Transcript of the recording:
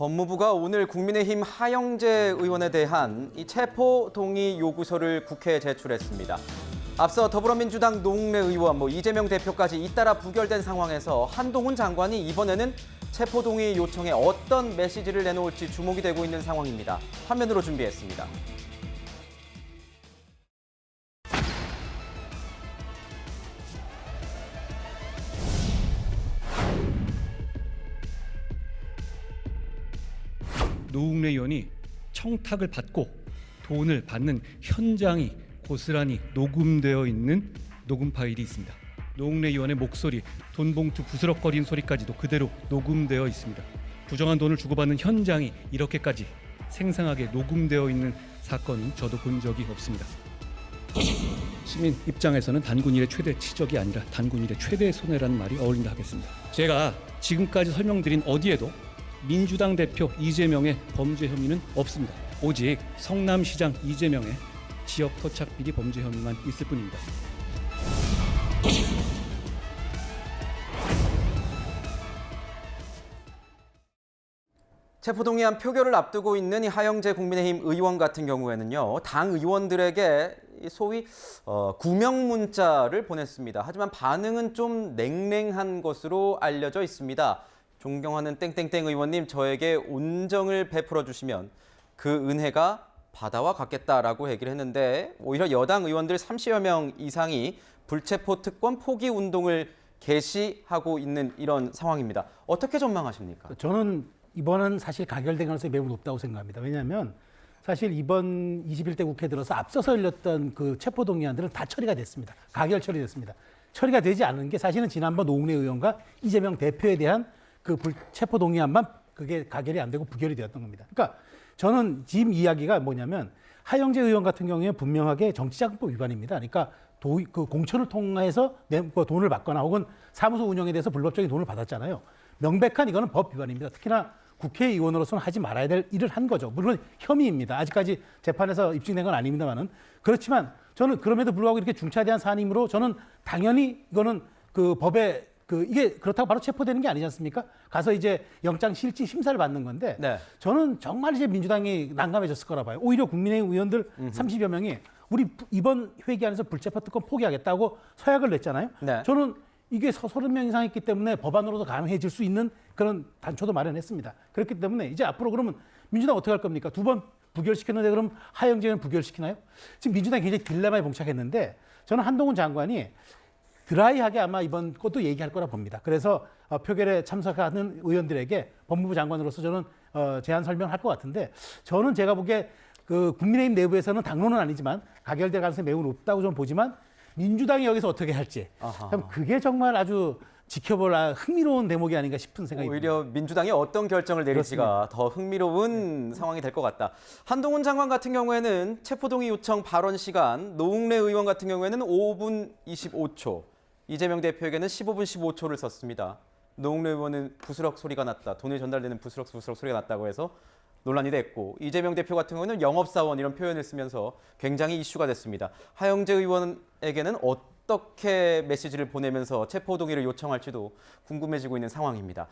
법무부가 오늘 국민의힘 하영재 의원에 대한 이 체포 동의 요구서를 국회에 제출했습니다. 앞서 더불어민주당 노웅래 의원, 이재명 대표까지 잇따라 부결된 상황에서 한동훈 장관이 이번에는 체포 동의 요청에 어떤 메시지를 내놓을지 주목이 되고 있는 상황입니다. 화면으로 준비했습니다. 노웅래 의원이 청탁을 받고 돈을 받는 현장이 고스란히 녹음되어 있는 녹음 파일이 있습니다. 노웅래 의원의 목소리, 돈 봉투 부스럭거리는 소리까지도 그대로 녹음되어 있습니다. 부정한 돈을 주고받는 현장이 이렇게까지 생생하게 녹음되어 있는 사건은 저도 본 적이 없습니다. 시민 입장에서는 단군 일의 최대 치적이 아니라 단군 일의 최대 손해라는 말이 어울린다 하겠습니다. 제가 지금까지 설명드린 어디에도 민주당 대표 이재명의 범죄 혐의는 없습니다. 오직 성남시장 이재명의 지역 토착 비리 범죄 혐의만 있을 뿐입니다. 체포동의안 표결을 앞두고 있는 이 하영재 국민의힘 의원 같은 경우에는요, 당 의원들에게 소위 구명 문자를 보냈습니다. 하지만 반응은 좀 냉랭한 것으로 알려져 있습니다. 존경하는 땡땡땡 의원님, 저에게 온정을 베풀어 주시면 그 은혜가 바다와 같겠다라고 얘기를 했는데, 오히려 여당 의원들 30여 명 이상이 불체포 특권 포기 운동을 개시하고 있는 이런 상황입니다. 어떻게 전망하십니까? 저는 이번은 사실 가결될 가능성이 매우 높다고 생각합니다. 왜냐하면 사실 이번 21대 국회 들어서 앞서서 열렸던 그 체포동의안들은 다 처리가 됐습니다. 가결 처리됐습니다. 처리가 되지 않은 게 사실은 지난번 노웅래 의원과 이재명 대표에 대한 그 체포동의안만 그게 가결이 안 되고 부결이 되었던 겁니다. 그러니까 저는 지금 이야기가 뭐냐면 하영재 의원 같은 경우에 분명하게 정치자금법 위반입니다. 그러니까 그 공천을 통해서 돈을 받거나 혹은 사무소 운영에 대해서 불법적인 돈을 받았잖아요. 명백한 이거는 법 위반입니다. 특히나 국회의원으로서는 하지 말아야 될 일을 한 거죠. 물론 혐의입니다. 아직까지 재판에서 입증된 건 아닙니다만은. 그렇지만 저는 그럼에도 불구하고 이렇게 중차대한 사안이므로 저는 당연히 이거는 그 법에 이게 그렇다고 바로 체포되는 게 아니지 않습니까? 가서 이제 영장 실질 심사를 받는 건데, 네. 저는 정말 이제 민주당이 난감해졌을 거라 봐요. 오히려 국민의힘 의원들 30여 명이 우리 이번 회기 안에서 불체포 특권 포기하겠다고 서약을 냈잖아요. 네. 저는 이게 30명 이상 있기 때문에 법안으로도 가능해질 수 있는 그런 단초도 마련했습니다. 그렇기 때문에 이제 앞으로 그러면 민주당 어떻게 할 겁니까? 2번 부결시켰는데 그럼 하영재는 부결시키나요? 지금 민주당이 굉장히 딜레마에 봉착했는데, 저는 한동훈 장관이 드라이하게 아마 이번 것도 얘기할 거라 봅니다. 그래서 표결에 참석하는 의원들에게 법무부 장관으로서 저는 제안 설명할 것 같은데, 저는 제가 보기에 그 국민의힘 내부에서는 당론은 아니지만 가결될 가능성이 매우 높다고 저는 보지만, 민주당이 여기서 어떻게 할지 참 그게 정말 아주 지켜볼 흥미로운 대목이 아닌가 싶은 생각이 듭니다. 오히려 민주당이 어떤 결정을 내릴지가 더 흥미로운 상황이 될 것 같다. 한동훈 장관 같은 경우에는 체포동의 요청 발언 시간, 노웅래 의원 같은 경우에는 5분 25초, 이재명 대표에게는 15분 15초를 썼습니다. 노웅래 의원은 부스럭 소리가 났다, 돈이 전달되는 부스럭 소리가 났다고 해서 논란이 됐고, 이재명 대표 같은 경우는 영업사원 이런 표현을 쓰면서 굉장히 이슈가 됐습니다. 하영재 의원에게는 어떻게 메시지를 보내면서 체포 동의를 요청할지도 궁금해지고 있는 상황입니다.